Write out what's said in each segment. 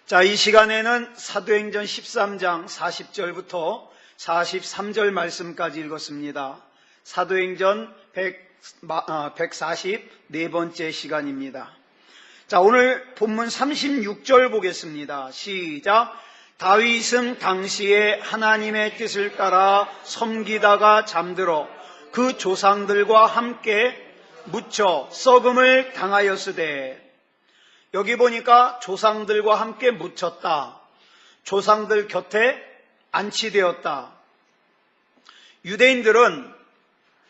자, 이 시간에는 사도행전 13장 40절부터 43절 말씀까지 읽었습니다. 사도행전 144번째 시간입니다. 자, 오늘 본문 36절 보겠습니다. 시작. 다윗은 당시에 하나님의 뜻을 따라 섬기다가 잠들어 그 조상들과 함께 묻혀 썩음을 당하였으되. 여기 보니까 조상들과 함께 묻혔다. 조상들 곁에 안치되었다. 유대인들은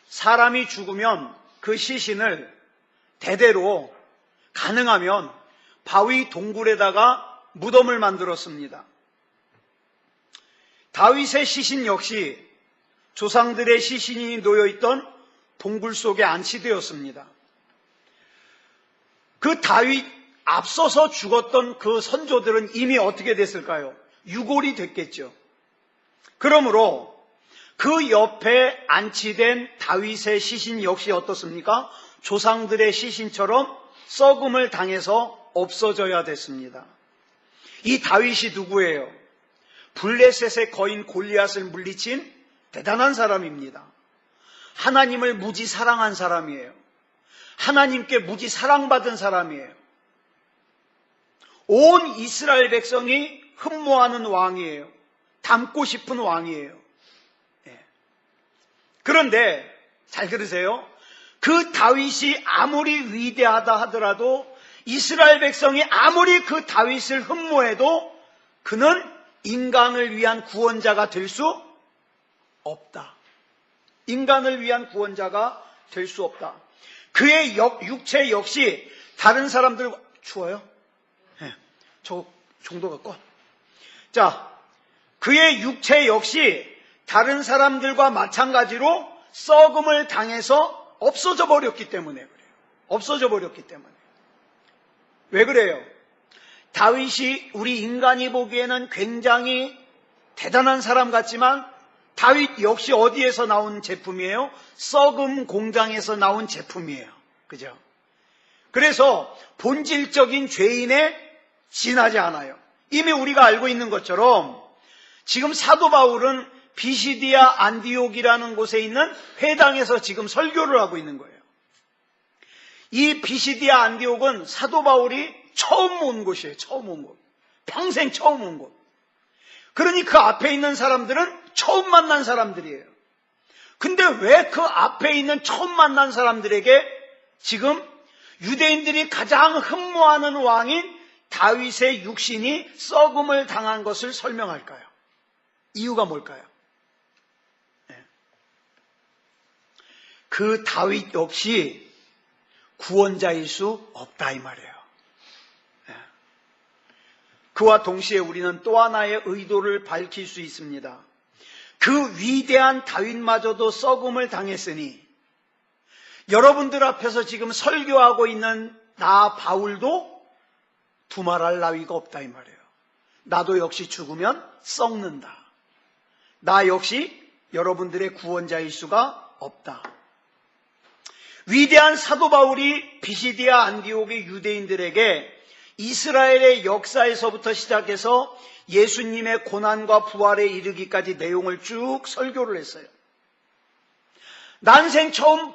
사람이 죽으면 그 시신을 대대로 가능하면 바위 동굴에다가 무덤을 만들었습니다. 다윗의 시신 역시 조상들의 시신이 놓여있던 동굴 속에 안치되었습니다. 그 다윗 앞서서 죽었던 그 선조들은 이미 어떻게 됐을까요? 유골이 됐겠죠. 그러므로 그 옆에 안치된 다윗의 시신 역시 어떻습니까? 조상들의 시신처럼 썩음을 당해서 없어져야 됐습니다. 이 다윗이 누구예요? 블레셋의 거인 골리앗을 물리친 대단한 사람입니다. 하나님을 무지 사랑한 사람이에요. 하나님께 무지 사랑받은 사람이에요. 온 이스라엘 백성이 흠모하는 왕이에요. 닮고 싶은 왕이에요. 그런데 잘 들으세요. 그 다윗이 아무리 위대하다 하더라도 이스라엘 백성이 아무리 그 다윗을 흠모해도 그는 인간을 위한 구원자가 될 수 없다. 인간을 위한 구원자가 될 수 없다. 그의 육체 역시 다른 사람들과 추워요? 저 정도가 꺼. 자, 그의 육체 역시 다른 사람들과 마찬가지로 썩음을 당해서 없어져 버렸기 때문에 그래요. 없어져 버렸기 때문에. 왜 그래요? 다윗이 우리 인간이 보기에는 굉장히 대단한 사람 같지만 다윗 역시 어디에서 나온 제품이에요? 썩음 공장에서 나온 제품이에요. 그죠? 그래서 본질적인 죄인에 지나지 않아요. 이미 우리가 알고 있는 것처럼 지금 사도 바울은 비시디아 안디옥이라는 곳에 있는 회당에서 지금 설교를 하고 있는 거예요. 이 비시디아 안디옥은 사도 바울이 처음 온 곳이에요. 처음 온 곳. 평생 처음 온 곳. 그러니 그 앞에 있는 사람들은 처음 만난 사람들이에요. 근데 왜 그 앞에 있는 처음 만난 사람들에게 지금 유대인들이 가장 흠모하는 왕인 다윗의 육신이 썩음을 당한 것을 설명할까요? 이유가 뭘까요? 그 다윗 역시 구원자일 수 없다 이 말이에요. 그와 동시에 우리는 또 하나의 의도를 밝힐 수 있습니다. 그 위대한 다윗마저도 썩음을 당했으니 여러분들 앞에서 지금 설교하고 있는 나 바울도 두말할 나위가 없다 이 말이에요. 나도 역시 죽으면 썩는다. 나 역시 여러분들의 구원자일 수가 없다. 위대한 사도 바울이 비시디아 안디옥의 유대인들에게 이스라엘의 역사에서부터 시작해서 예수님의 고난과 부활에 이르기까지 내용을 쭉 설교를 했어요. 난생 처음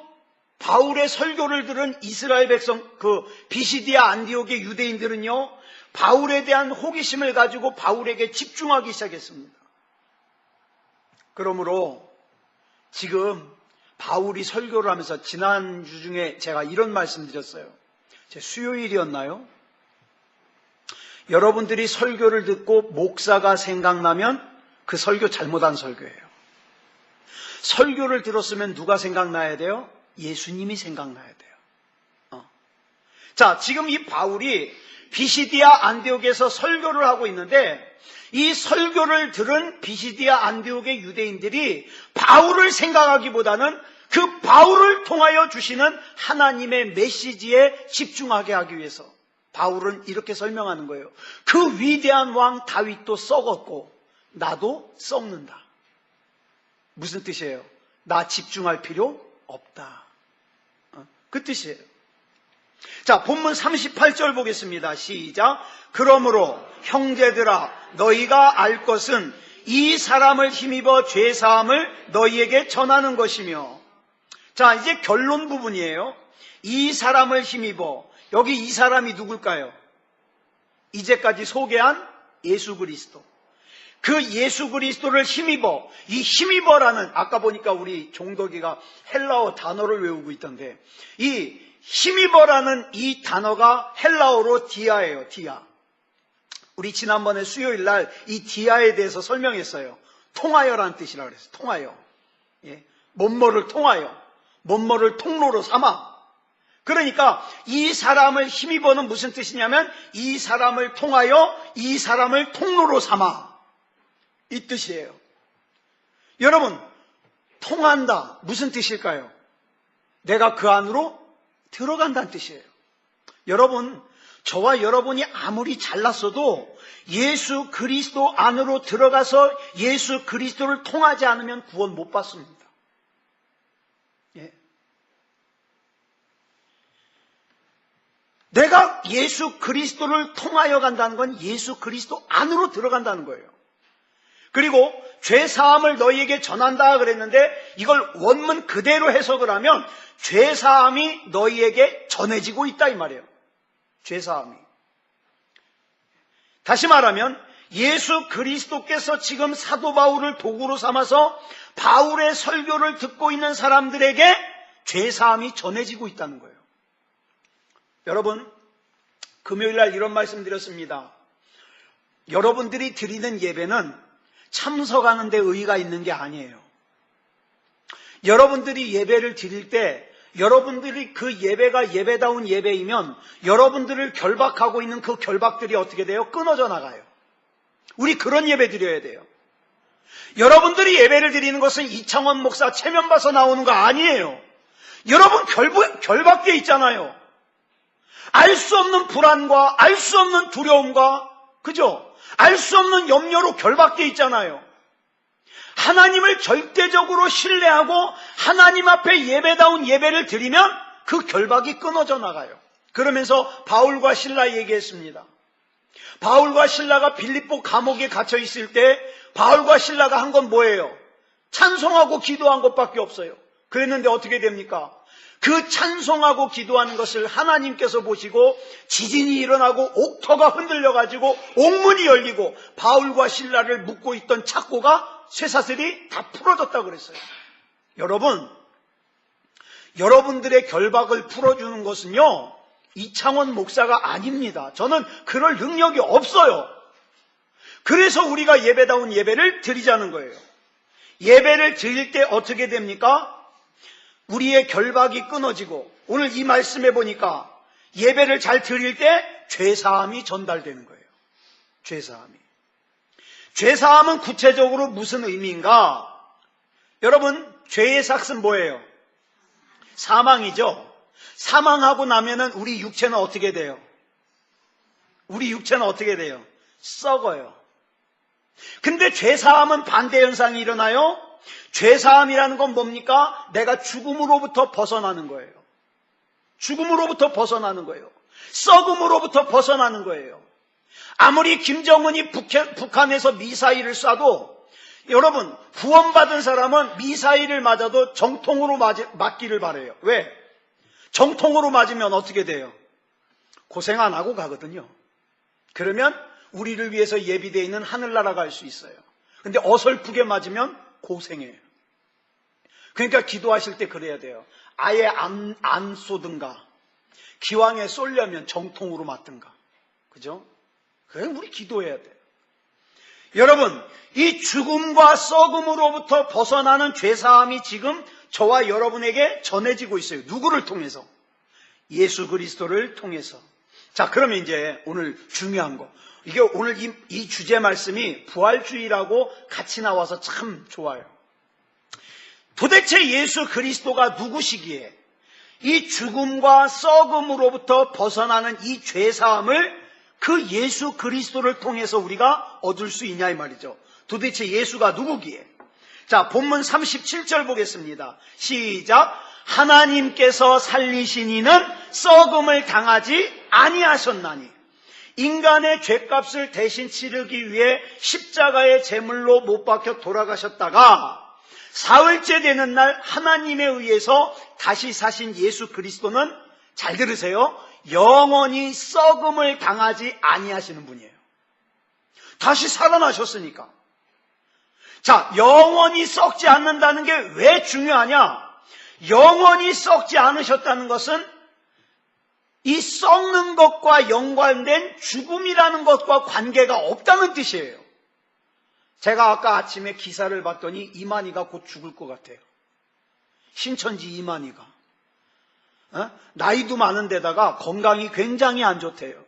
바울의 설교를 들은 이스라엘 백성, 그 비시디아 안디옥의 유대인들은요, 바울에 대한 호기심을 가지고 바울에게 집중하기 시작했습니다. 그러므로 지금 바울이 설교를 하면서 지난주 중에 제가 이런 말씀 드렸어요. 제 수요일이었나요? 여러분들이 설교를 듣고 목사가 생각나면 그 설교 잘못한 설교예요. 설교를 들었으면 누가 생각나야 돼요? 예수님이 생각나야 돼요. 자, 지금 이 바울이 비시디아 안디옥에서 설교를 하고 있는데 이 설교를 들은 비시디아 안디옥의 유대인들이 바울을 생각하기보다는 그 바울을 통하여 주시는 하나님의 메시지에 집중하게 하기 위해서 바울은 이렇게 설명하는 거예요. 그 위대한 왕 다윗도 썩었고 나도 썩는다. 무슨 뜻이에요? 나 집중할 필요 없다. 그 뜻이에요. 자, 본문 38절 보겠습니다. 시작. 그러므로 형제들아 너희가 알 것은 이 사람을 힘입어 죄사함을 너희에게 전하는 것이며. 자, 이제 결론 부분이에요. 이 사람을 힘입어. 여기 이 사람이 누굴까요? 이제까지 소개한 예수 그리스도. 그 예수 그리스도를 힘입어. 이 힘입어라는, 아까 보니까 우리 종덕이가 헬라어 단어를 외우고 있던데, 이 힘입어라는 이 단어가 헬라어로 디아예요. 디아. 우리 지난번에 수요일 날 이 디아에 대해서 설명했어요. 통하여라는 뜻이라고 그랬어요. 통하여. 예. 뭐뭐를 통하여. 뭐뭐를 통로로 삼아. 그러니까 이 사람을 힘입어는 무슨 뜻이냐면 이 사람을 통하여 이 사람을 통로로 삼아. 이 뜻이에요. 여러분, 통한다. 무슨 뜻일까요? 내가 그 안으로 들어간다는 뜻이에요. 여러분, 저와 여러분이 아무리 잘났어도 예수 그리스도 안으로 들어가서 예수 그리스도를 통하지 않으면 구원 못 받습니다. 예. 내가 예수 그리스도를 통하여 간다는 건 예수 그리스도 안으로 들어간다는 거예요. 그리고 죄사함을 너희에게 전한다 그랬는데 이걸 원문 그대로 해석을 하면 죄사함이 너희에게 전해지고 있다 이 말이에요. 죄사함이. 다시 말하면 예수 그리스도께서 지금 사도 바울을 도구로 삼아서 바울의 설교를 듣고 있는 사람들에게 죄사함이 전해지고 있다는 거예요. 여러분, 금요일 날 이런 말씀 드렸습니다. 여러분들이 드리는 예배는 참석하는 데 의의가 있는 게 아니에요. 여러분들이 예배를 드릴 때 여러분들이 그 예배가 예배다운 예배이면 여러분들을 결박하고 있는 그 결박들이 어떻게 돼요? 끊어져 나가요. 우리 그런 예배 드려야 돼요. 여러분들이 예배를 드리는 것은 이창원 목사 체면 봐서 나오는 거 아니에요. 여러분 결박돼 있잖아요. 알 수 없는 불안과 알 수 없는 두려움과, 그죠? 알 수 없는 염려로 결박돼 있잖아요. 하나님을 절대적으로 신뢰하고 하나님 앞에 예배다운 예배를 드리면 그 결박이 끊어져 나가요. 그러면서 바울과 실라 얘기했습니다. 바울과 실라가 빌립보 감옥에 갇혀 있을 때 바울과 실라가 한 건 뭐예요? 찬송하고 기도한 것밖에 없어요. 그랬는데 어떻게 됩니까? 그 찬송하고 기도하는 것을 하나님께서 보시고 지진이 일어나고 옥터가 흔들려가지고 옥문이 열리고 바울과 실라를 묶고 있던 착고가 쇠사슬이 다 풀어졌다고 그랬어요. 여러분, 여러분들의 결박을 풀어주는 것은요, 이창원 목사가 아닙니다. 저는 그럴 능력이 없어요. 그래서 우리가 예배다운 예배를 드리자는 거예요. 예배를 드릴 때 어떻게 됩니까? 우리의 결박이 끊어지고, 오늘 이 말씀해 보니까 예배를 잘 드릴 때 죄사함이 전달되는 거예요. 죄사함이. 죄사함은 구체적으로 무슨 의미인가? 여러분, 죄의 삭은 뭐예요? 사망이죠. 사망하고 나면은 우리 육체는 어떻게 돼요? 우리 육체는 어떻게 돼요? 썩어요. 근데 죄사함은 반대 현상이 일어나요. 죄사함이라는 건 뭡니까? 내가 죽음으로부터 벗어나는 거예요. 죽음으로부터 벗어나는 거예요. 썩음으로부터 벗어나는 거예요. 아무리 김정은이 북한에서 미사일을 쏴도, 여러분, 구원받은 사람은 미사일을 맞아도 정통으로 맞기를 바라요. 왜? 정통으로 맞으면 어떻게 돼요? 고생 안 하고 가거든요. 그러면 우리를 위해서 예비되어 있는 하늘나라 갈 수 있어요. 근데 어설프게 맞으면 고생해요. 그러니까 기도하실 때 그래야 돼요. 아예 안 쏘든가, 기왕에 쏘려면 정통으로 맞든가. 그죠? 그래, 우리 기도해야 돼요. 여러분, 이 죽음과 썩음으로부터 벗어나는 죄사함이 지금 저와 여러분에게 전해지고 있어요. 누구를 통해서? 예수 그리스도를 통해서. 자, 그러면 이제 오늘 중요한 거. 이게 오늘 이 주제 말씀이 부활주의라고 같이 나와서 참 좋아요. 도대체 예수 그리스도가 누구시기에 이 죽음과 썩음으로부터 벗어나는 이 죄사함을 그 예수 그리스도를 통해서 우리가 얻을 수 있냐 이 말이죠. 도대체 예수가 누구기에? 자, 본문 37절 보겠습니다. 시작. 하나님께서 살리신 이는 썩음을 당하지 아니하셨나니 인간의 죄값을 대신 치르기 위해 십자가의 제물로 못 박혀 돌아가셨다가 사흘째 되는 날 하나님에 의해서 다시 사신 예수 그리스도는, 잘 들으세요, 영원히 썩음을 당하지 아니하시는 분이에요. 다시 살아나셨으니까. 자, 영원히 썩지 않는다는 게 왜 중요하냐? 영원히 썩지 않으셨다는 것은 이 썩는 것과 연관된 죽음이라는 것과 관계가 없다는 뜻이에요. 제가 아까 아침에 기사를 봤더니 이만희가 곧 죽을 것 같아요. 신천지 이만희가. 나이도 많은 데다가 건강이 굉장히 안 좋대요.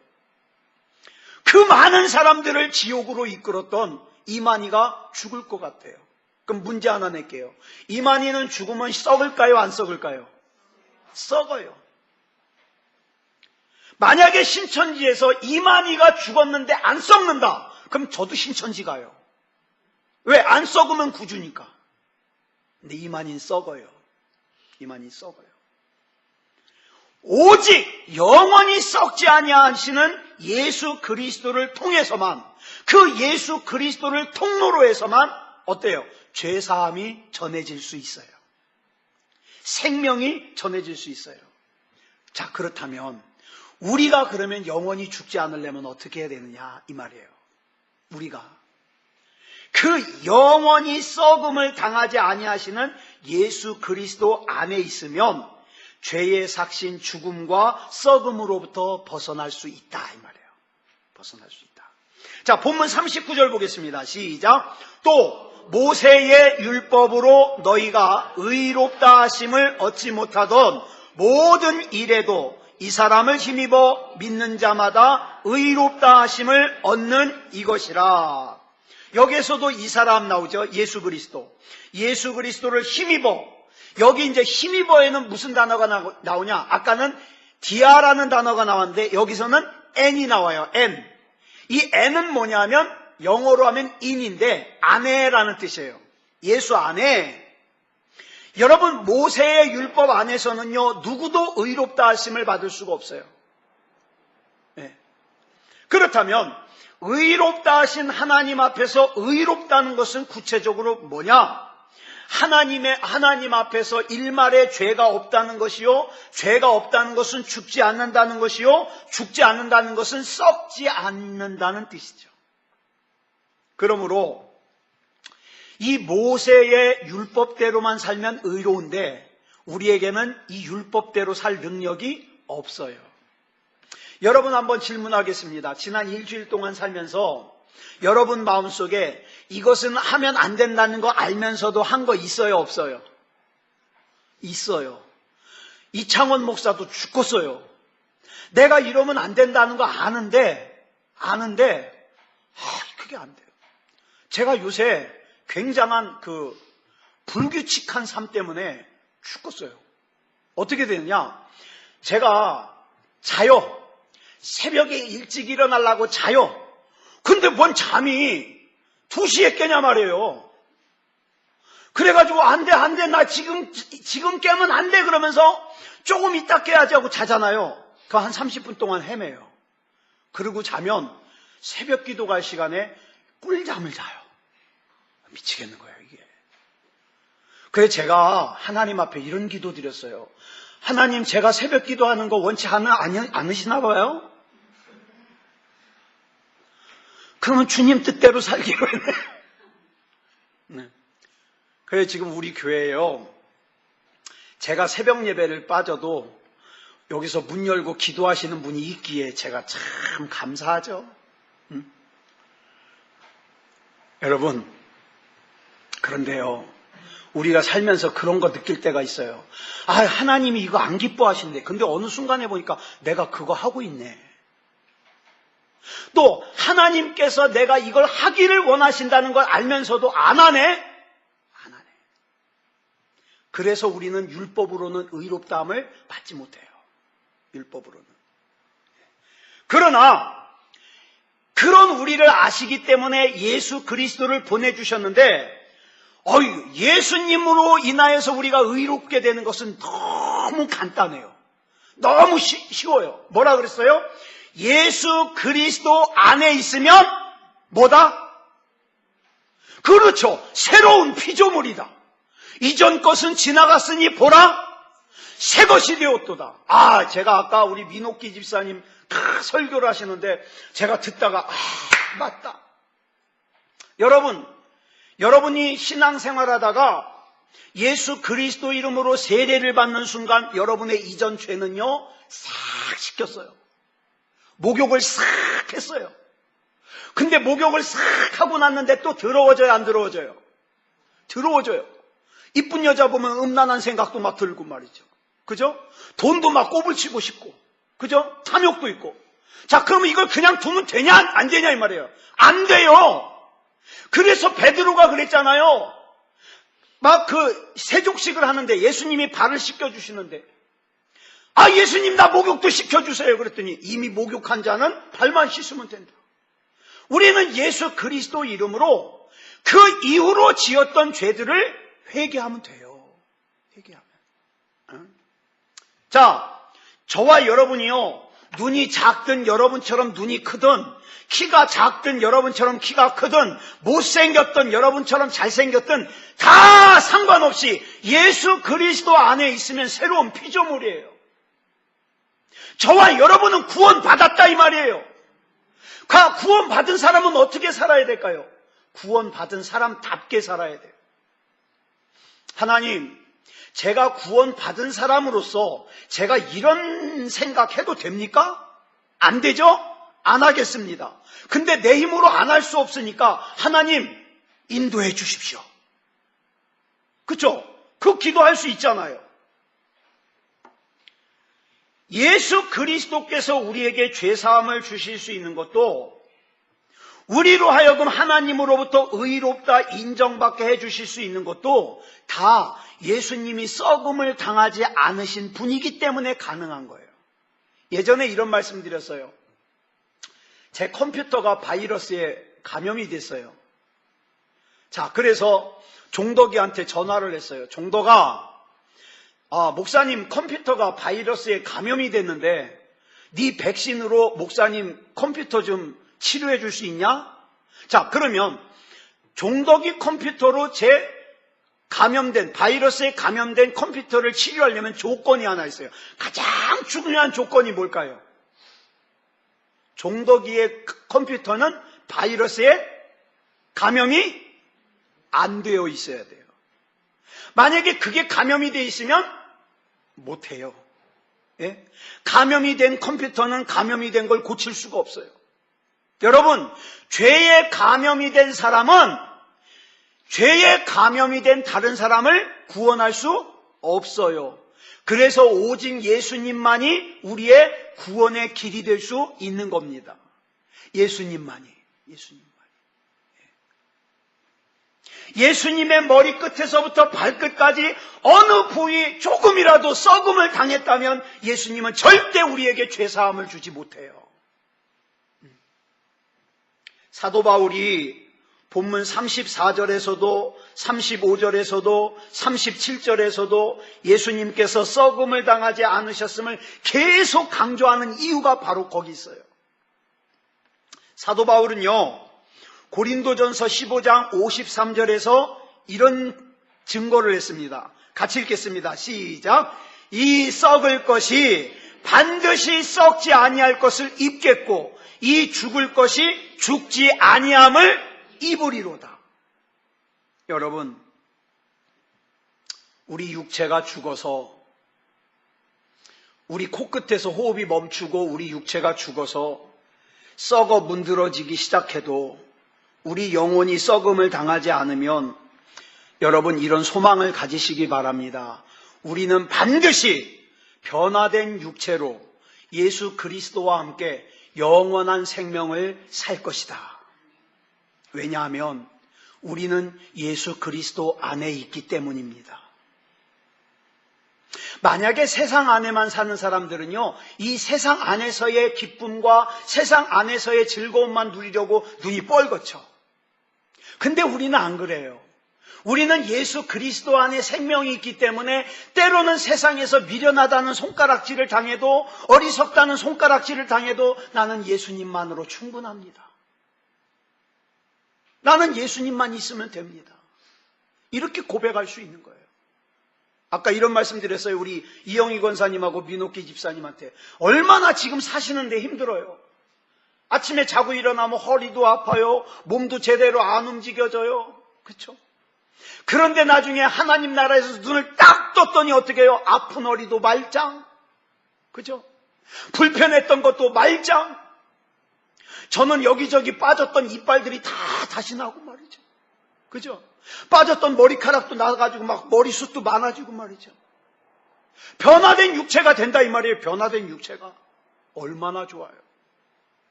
그 많은 사람들을 지옥으로 이끌었던 이만희가 죽을 것 같아요. 그럼 문제 하나 낼게요. 이만희는 죽으면 썩을까요? 안 썩을까요? 썩어요. 만약에 신천지에서 이만희가 죽었는데 안 썩는다, 그럼 저도 신천지 가요. 왜? 안 썩으면 구주니까. 근데 이만희는 썩어요. 이만희 썩어요. 오직 영원히 썩지 아니하시는 예수 그리스도를 통해서만, 그 예수 그리스도를 통로로 해서만 어때요? 죄사함이 전해질 수 있어요. 생명이 전해질 수 있어요. 자, 그렇다면 우리가 그러면 영원히 죽지 않으려면 어떻게 해야 되느냐, 이 말이에요. 우리가 그 영원히 썩음을 당하지 아니하시는 예수 그리스도 안에 있으면 죄의 삭신 죽음과 썩음으로부터 벗어날 수 있다, 이 말이에요. 벗어날 수 있다. 자, 본문 39절 보겠습니다. 시작. 또 모세의 율법으로 너희가 의롭다 하심을 얻지 못하던 모든 일에도 이 사람을 힘입어 믿는 자마다 의롭다 하심을 얻는 이것이라. 여기에서도 이 사람 나오죠. 예수 그리스도. 예수 그리스도를 힘입어. 여기 이제 힘입어에는 무슨 단어가 나오냐? 아까는 디아라는 단어가 나왔는데 여기서는 n이 나와요. n. 이 n은 뭐냐면 영어로 하면 in인데 안에라는 뜻이에요. 예수 안에. 여러분, 모세의 율법 안에서는요, 누구도 의롭다 하심을 받을 수가 없어요. 네. 그렇다면 의롭다 하신 하나님 앞에서 의롭다는 것은 구체적으로 뭐냐? 하나님 앞에서 일말의 죄가 없다는 것이요, 죄가 없다는 것은 죽지 않는다는 것이요, 죽지 않는다는 것은 썩지 않는다는 뜻이죠. 그러므로 이 모세의 율법대로만 살면 의로운데 우리에게는 이 율법대로 살 능력이 없어요. 여러분, 한번 질문하겠습니다. 지난 일주일 동안 살면서 여러분 마음속에 이것은 하면 안 된다는 거 알면서도 한 거 있어요, 없어요? 있어요. 이창원 목사도 죽겠어요. 내가 이러면 안 된다는 거 아는데 그게 안 돼요. 제가 요새 굉장한 그 불규칙한 삶 때문에 죽겠어요. 어떻게 되느냐? 제가 자요. 새벽에 일찍 일어나려고 자요. 근데 뭔 잠이 2시에 깨냐 말이에요. 그래가지고 안 돼, 나 지금 깨면 안 돼 그러면서 조금 이따 깨야지 하고 자잖아요. 그 한 30분 동안 헤매요. 그러고 자면 새벽 기도 갈 시간에 꿀잠을 자요. 미치겠는 거예요, 이게. 그래서 제가 하나님 앞에 이런 기도 드렸어요. 하나님, 제가 새벽 기도하는 거 원치 않으시나 봐요? 그러면 주님 뜻대로 살기로 했네. 네. 그래서 지금 우리 교회에요, 제가 새벽 예배를 빠져도 여기서 문 열고 기도하시는 분이 있기에 제가 참 감사하죠. 여러분, 그런데요, 우리가 살면서 그런 거 느낄 때가 있어요. 하나님이 이거 안 기뻐하신대. 근데 어느 순간에 보니까 내가 그거 하고 있네. 또 하나님께서 내가 이걸 하기를 원하신다는 걸 알면서도 안 하네. 그래서 우리는 율법으로는 의롭다함을 받지 못해요. 율법으로는. 그러나 그런 우리를 아시기 때문에 예수 그리스도를 보내주셨는데, 예수님으로 인하여서 우리가 의롭게 되는 것은 너무 간단해요. 너무 쉬워요. 뭐라 그랬어요? 예수 그리스도 안에 있으면 뭐다? 그렇죠. 새로운 피조물이다. 이전 것은 지나갔으니 보라 새 것이 되었도다. 제가 아까 우리 민옥기 집사님 설교를 하시는데 제가 듣다가 맞다. 여러분이 신앙생활하다가 예수 그리스도 이름으로 세례를 받는 순간 여러분의 이전 죄는요 싹 씻겼어요. 목욕을 싹 했어요. 근데 목욕을 싹 하고 났는데 또 더러워져요, 안 더러워져요? 더러워져요. 이쁜 여자 보면 음란한 생각도 막 들고 말이죠. 그죠? 돈도 막 꼬불치고 싶고, 그죠? 탐욕도 있고. 자, 그러면 이걸 그냥 두면 되냐, 안 되냐 이 말이에요. 안 돼요. 그래서 베드로가 그랬잖아요. 막 세족식을 하는데 예수님이 발을 씻겨주시는데, 예수님 나 목욕도 시켜주세요. 그랬더니 이미 목욕한 자는 발만 씻으면 된다. 우리는 예수 그리스도 이름으로 그 이후로 지었던 죄들을 회개하면 돼요. 회개하면. 자, 저와 여러분이요, 눈이 작든 여러분처럼 눈이 크든, 키가 작든 여러분처럼 키가 크든, 못생겼든 여러분처럼 잘생겼든 다 상관없이 예수 그리스도 안에 있으면 새로운 피조물이에요. 저와 여러분은 구원받았다 이 말이에요. 구원받은 사람은 어떻게 살아야 될까요? 구원받은 사람답게 살아야 돼요. 하나님, 제가 구원받은 사람으로서 제가 이런 생각해도 됩니까? 안 되죠? 안 하겠습니다. 근데 내 힘으로 안 할 수 없으니까 하나님 인도해 주십시오. 그렇죠? 그 기도할 수 있잖아요. 예수 그리스도께서 우리에게 죄사함을 주실 수 있는 것도, 우리로 하여금 하나님으로부터 의롭다 인정받게 해주실 수 있는 것도 다 예수님이 썩음을 당하지 않으신 분이기 때문에 가능한 거예요. 예전에 이런 말씀 드렸어요. 제 컴퓨터가 바이러스에 감염이 됐어요. 자, 그래서 종덕이한테 전화를 했어요. 종덕아, 목사님 컴퓨터가 바이러스에 감염이 됐는데 네 백신으로 목사님 컴퓨터 좀 치료해 줄 수 있냐? 자, 그러면 종덕이 컴퓨터로 바이러스에 감염된 컴퓨터를 치료하려면 조건이 하나 있어요. 가장 중요한 조건이 뭘까요? 종덕이의 컴퓨터는 바이러스에 감염이 안 되어 있어야 돼요. 만약에 그게 감염이 되어 있으면 못해요. 예? 감염이 된 컴퓨터는 감염이 된 걸 고칠 수가 없어요. 여러분, 죄에 감염이 된 사람은 죄에 감염이 된 다른 사람을 구원할 수 없어요. 그래서 오직 예수님만이 우리의 구원의 길이 될 수 있는 겁니다. 예수님만이. 예수님의 머리끝에서부터 발끝까지 어느 부위 조금이라도 썩음을 당했다면 예수님은 절대 우리에게 죄사함을 주지 못해요. 사도 바울이 본문 34절에서도 35절에서도 37절에서도 예수님께서 썩음을 당하지 않으셨음을 계속 강조하는 이유가 바로 거기 있어요. 사도 바울은요, 고린도전서 15장 53절에서 이런 증거를 했습니다. 같이 읽겠습니다. 시작. 이 썩을 것이 반드시 썩지 아니할 것을 입겠고 이 죽을 것이 죽지 아니함을 입으리로다. 여러분, 우리 육체가 죽어서, 우리 코끝에서 호흡이 멈추고 우리 육체가 죽어서 썩어 문드러지기 시작해도 우리 영혼이 썩음을 당하지 않으면 여러분 이런 소망을 가지시기 바랍니다. 우리는 반드시 변화된 육체로 예수 그리스도와 함께 영원한 생명을 살 것이다. 왜냐하면 우리는 예수 그리스도 안에 있기 때문입니다. 만약에 세상 안에만 사는 사람들은요, 이 세상 안에서의 기쁨과 세상 안에서의 즐거움만 누리려고 눈이 뻘겋죠. 근데 우리는 안 그래요. 우리는 예수 그리스도 안에 생명이 있기 때문에 때로는 세상에서 미련하다는 손가락질을 당해도, 어리석다는 손가락질을 당해도 나는 예수님만으로 충분합니다. 나는 예수님만 있으면 됩니다. 이렇게 고백할 수 있는 거예요. 아까 이런 말씀 드렸어요. 우리 이영희 권사님하고 민옥기 집사님한테. 얼마나 지금 사시는데 힘들어요. 아침에 자고 일어나면 허리도 아파요. 몸도 제대로 안 움직여져요. 그렇죠? 그런데 나중에 하나님 나라에서 눈을 딱 떴더니 어떻게 해요? 아픈 허리도 말짱. 그죠? 불편했던 것도 말짱. 저는 여기저기 빠졌던 이빨들이 다 다시 나고 말이죠. 그죠? 빠졌던 머리카락도 나가지고 막 머리숱도 많아지고 말이죠. 변화된 육체가 된다 이 말이에요. 변화된 육체가. 얼마나 좋아요.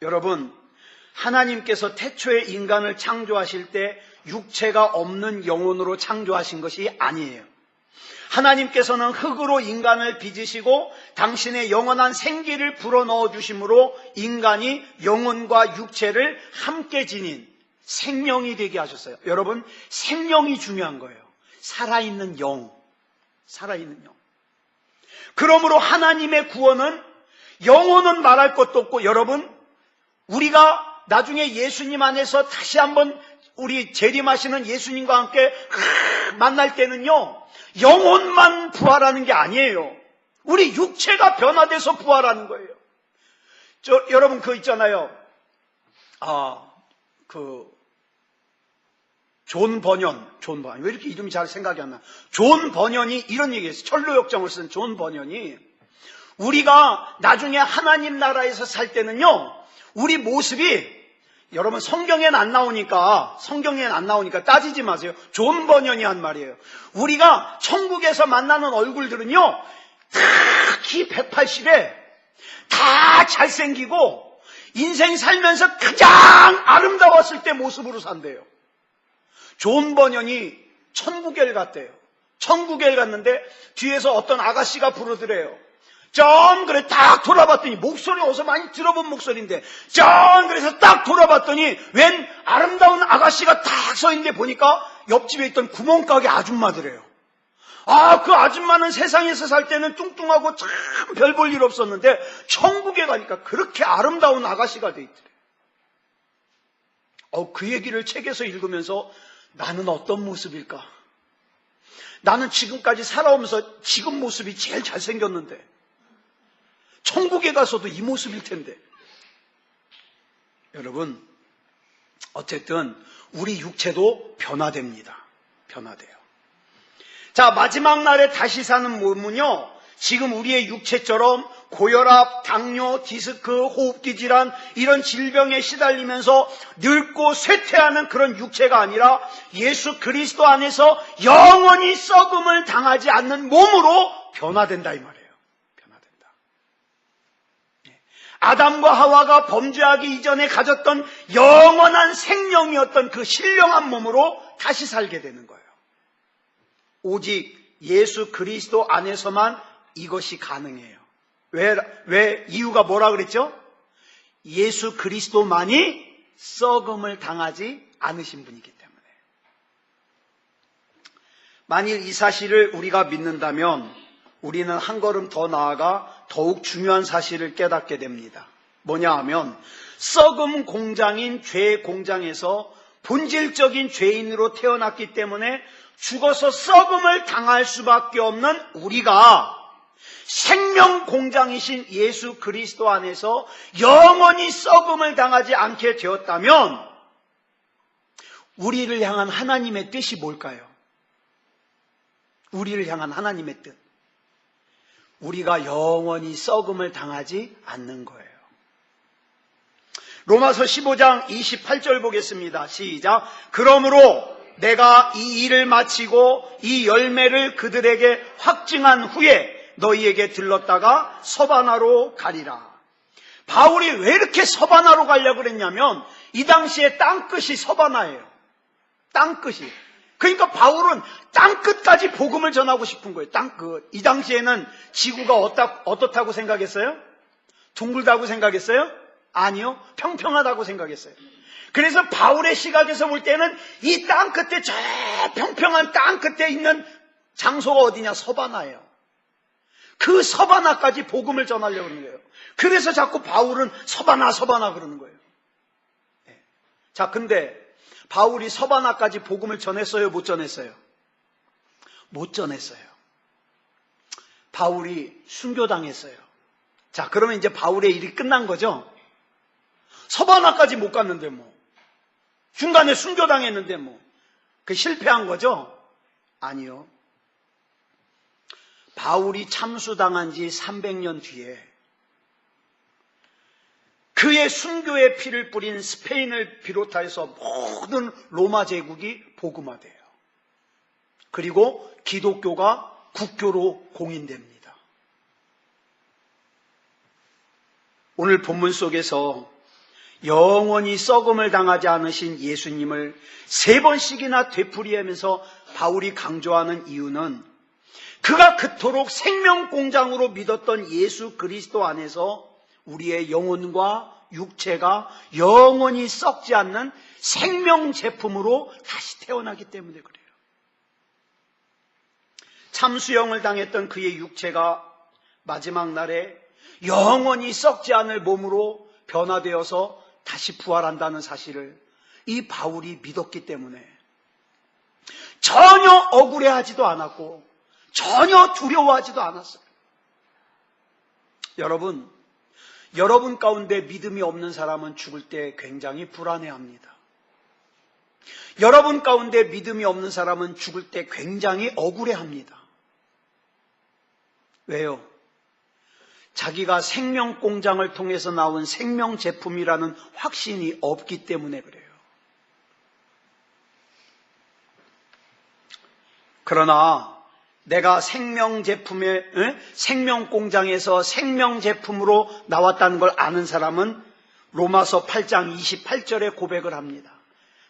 여러분, 하나님께서 태초에 인간을 창조하실 때 육체가 없는 영혼으로 창조하신 것이 아니에요. 하나님께서는 흙으로 인간을 빚으시고 당신의 영원한 생기를 불어넣어 주심으로 인간이 영혼과 육체를 함께 지닌 생명이 되게 하셨어요. 여러분, 생명이 중요한 거예요. 살아있는 영. 살아있는 영. 그러므로 하나님의 구원은 영혼은 말할 것도 없고, 여러분, 우리가 나중에 예수님 안에서 다시 한번 우리 재림하시는 예수님과 함께 만날 때는요, 영혼만 부활하는 게 아니에요. 우리 육체가 변화돼서 부활하는 거예요. 여러분 그 있잖아요. 존 버년. 왜 이렇게 이름이 잘 생각이 안 나? 존 버년이 이런 얘기했어요. 철로역정을 쓴 존 버년이, 우리가 나중에 하나님 나라에서 살 때는요, 우리 모습이, 여러분 성경에는 안 나오니까 따지지 마세요. 존 버년이 한 말이에요. 우리가 천국에서 만나는 얼굴들은요, 다 키 180에 다 잘생기고 인생 살면서 가장 아름다웠을 때 모습으로 산대요. 존 버년이 천국에 갔대요. 천국에 갔는데 뒤에서 어떤 아가씨가 부르더래요. 그래 딱 돌아봤더니, 목소리 어디서 많이 들어본 목소리인데, 그래서 딱 돌아봤더니 웬 아름다운 아가씨가 딱 서 있는데 보니까 옆집에 있던 구멍가게 아줌마더래요. 그 아줌마는 세상에서 살 때는 뚱뚱하고 참 별 볼 일 없었는데 천국에 가니까 그렇게 아름다운 아가씨가 돼 있더래요. 그 얘기를 책에서 읽으면서 나는 어떤 모습일까? 나는 지금까지 살아오면서 지금 모습이 제일 잘생겼는데 천국에 가서도 이 모습일 텐데. 여러분, 어쨌든 우리 육체도 변화됩니다. 변화돼요. 자, 마지막 날에 다시 사는 몸은요, 지금 우리의 육체처럼 고혈압, 당뇨, 디스크, 호흡기 질환 이런 질병에 시달리면서 늙고 쇠퇴하는 그런 육체가 아니라 예수 그리스도 안에서 영원히 썩음을 당하지 않는 몸으로 변화된다 이 말이에요. 아담과 하와가 범죄하기 이전에 가졌던 영원한 생명이었던 그 신령한 몸으로 다시 살게 되는 거예요. 오직 예수 그리스도 안에서만 이것이 가능해요. 왜 이유가 뭐라 그랬죠? 예수 그리스도만이 썩음을 당하지 않으신 분이기 때문에. 만일 이 사실을 우리가 믿는다면 우리는 한 걸음 더 나아가 더욱 중요한 사실을 깨닫게 됩니다. 뭐냐 하면, 썩음 공장인 죄의 공장에서 본질적인 죄인으로 태어났기 때문에 죽어서 썩음을 당할 수밖에 없는 우리가 생명 공장이신 예수 그리스도 안에서 영원히 썩음을 당하지 않게 되었다면 우리를 향한 하나님의 뜻이 뭘까요? 우리를 향한 하나님의 뜻. 우리가 영원히 썩음을 당하지 않는 거예요. 로마서 15장 28절 보겠습니다. 시작. 그러므로 내가 이 일을 마치고 이 열매를 그들에게 확증한 후에 너희에게 들렀다가 서바나로 가리라. 바울이 왜 이렇게 서바나로 가려고 그랬냐면 이 당시에 땅끝이 서바나예요. 땅끝이. 그러니까 바울은 땅끝까지 복음을 전하고 싶은 거예요. 땅끝. 이 당시에는 지구가 어떻다고 생각했어요? 둥글다고 생각했어요? 아니요. 평평하다고 생각했어요. 그래서 바울의 시각에서 볼 때는 이 땅 끝에, 저 평평한 땅 끝에 있는 장소가 어디냐? 서바나예요. 그 서바나까지 복음을 전하려고 하는 거예요. 그래서 자꾸 바울은 서바나 그러는 거예요. 자, 근데 바울이 서바나까지 복음을 전했어요? 못 전했어요? 못 전했어요. 바울이 순교당했어요. 자, 그러면 이제 바울의 일이 끝난 거죠? 서바나까지 못 갔는데 뭐. 중간에 순교당했는데 뭐. 그 실패한 거죠? 아니요. 바울이 참수당한 지 300년 뒤에 그의 순교의 피를 뿌린 스페인을 비롯해서 모든 로마 제국이 복음화돼요. 그리고 기독교가 국교로 공인됩니다. 오늘 본문 속에서 영원히 썩음을 당하지 않으신 예수님을 3번씩이나 되풀이하면서 바울이 강조하는 이유는 그가 그토록 생명공장으로 믿었던 예수 그리스도 안에서 우리의 영혼과 육체가 영원히 썩지 않는 생명제품으로 다시 태어나기 때문에 그래요. 참수형을 당했던 그의 육체가 마지막 날에 영원히 썩지 않을 몸으로 변화되어서 다시 부활한다는 사실을 이 바울이 믿었기 때문에 전혀 억울해하지도 않았고 전혀 두려워하지도 않았어요. 여러분 가운데 믿음이 없는 사람은 죽을 때 굉장히 불안해합니다. 여러분 가운데 믿음이 없는 사람은 죽을 때 굉장히 억울해합니다. 왜요? 자기가 생명공장을 통해서 나온 생명제품이라는 확신이 없기 때문에 그래요. 그러나 내가 생명공장에서 생명제품으로 나왔다는 걸 아는 사람은 로마서 8장 28절에 고백을 합니다.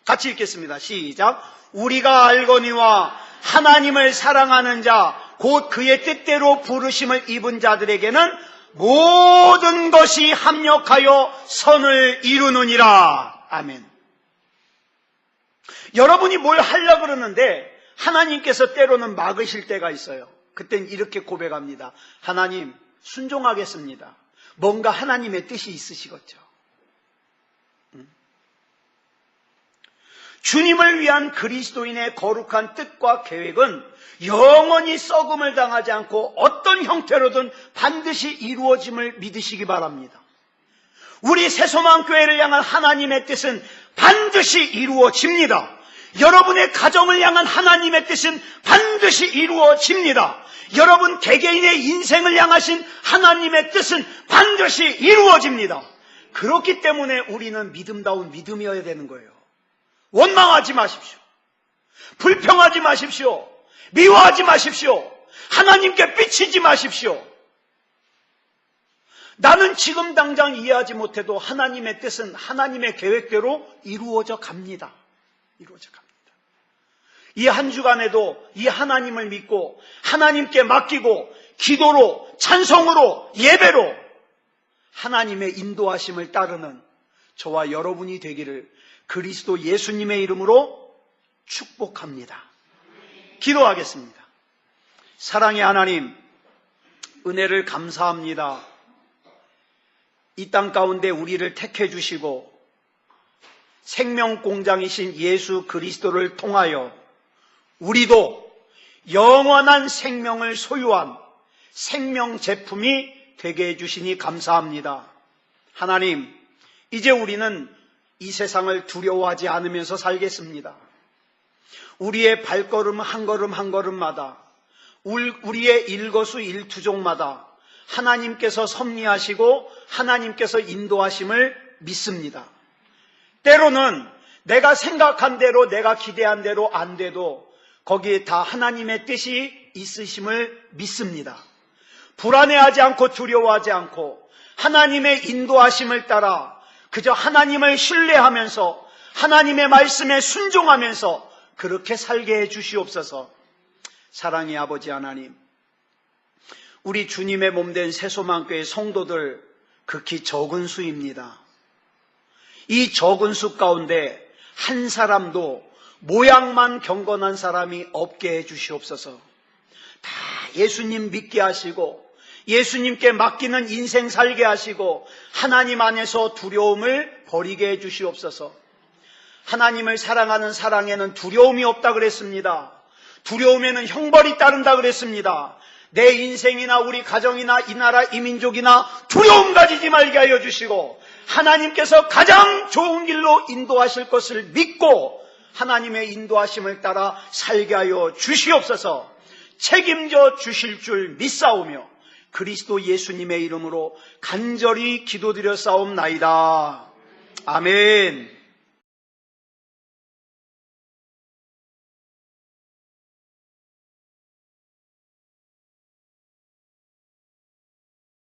같이 읽겠습니다. 시작. 우리가 알거니와 하나님을 사랑하는 자 곧 그의 뜻대로 부르심을 입은 자들에게는 모든 것이 합력하여 선을 이루느니라. 아멘. 여러분이 뭘 하려고 그러는데 하나님께서 때로는 막으실 때가 있어요. 그땐 이렇게 고백합니다. 하나님, 순종하겠습니다. 뭔가 하나님의 뜻이 있으시겠죠. 주님을 위한 그리스도인의 거룩한 뜻과 계획은 영원히 썩음을 당하지 않고 어떤 형태로든 반드시 이루어짐을 믿으시기 바랍니다. 우리 새소망교회를 향한 하나님의 뜻은 반드시 이루어집니다. 여러분의 가정을 향한 하나님의 뜻은 반드시 이루어집니다. 여러분 개개인의 인생을 향하신 하나님의 뜻은 반드시 이루어집니다. 그렇기 때문에 우리는 믿음다운 믿음이어야 되는 거예요. 원망하지 마십시오. 불평하지 마십시오. 미워하지 마십시오. 하나님께 삐치지 마십시오. 나는 지금 당장 이해하지 못해도 하나님의 뜻은 하나님의 계획대로 이루어져 갑니다. 이 한 주간에도 이 하나님을 믿고 하나님께 맡기고 기도로, 찬송으로, 예배로 하나님의 인도하심을 따르는 저와 여러분이 되기를 그리스도 예수님의 이름으로 축복합니다. 기도하겠습니다. 사랑의 하나님, 은혜를 감사합니다. 이 땅 가운데 우리를 택해 주시고 생명공장이신 예수 그리스도를 통하여 우리도 영원한 생명을 소유한 생명제품이 되게 해주시니 감사합니다. 하나님, 이제 우리는 이 세상을 두려워하지 않으면서 살겠습니다. 우리의 발걸음 한 걸음 한 걸음마다 우리의 일거수일투족마다 하나님께서 섭리하시고 하나님께서 인도하심을 믿습니다. 때로는 내가 생각한 대로 내가 기대한 대로 안 돼도 거기에 다 하나님의 뜻이 있으심을 믿습니다. 불안해하지 않고 두려워하지 않고 하나님의 인도하심을 따라 그저 하나님을 신뢰하면서 하나님의 말씀에 순종하면서 그렇게 살게 해 주시옵소서. 사랑의 아버지 하나님, 우리 주님의 몸된 새소망교회 성도들 극히 적은 수입니다. 이 적은 수 가운데 한 사람도 모양만 경건한 사람이 없게 해주시옵소서. 다 예수님 믿게 하시고 예수님께 맡기는 인생 살게 하시고 하나님 안에서 두려움을 버리게 해주시옵소서. 하나님을 사랑하는 사랑에는 두려움이 없다 그랬습니다. 두려움에는 형벌이 따른다 그랬습니다. 내 인생이나 우리 가정이나 이 나라 이 민족이나 두려움 가지지 말게 하여 주시고 하나님께서 가장 좋은 길로 인도하실 것을 믿고 하나님의 인도하심을 따라 살게 하여 주시옵소서. 책임져 주실 줄 믿사오며 그리스도 예수님의 이름으로 간절히 기도드려 싸움나이다. 아멘.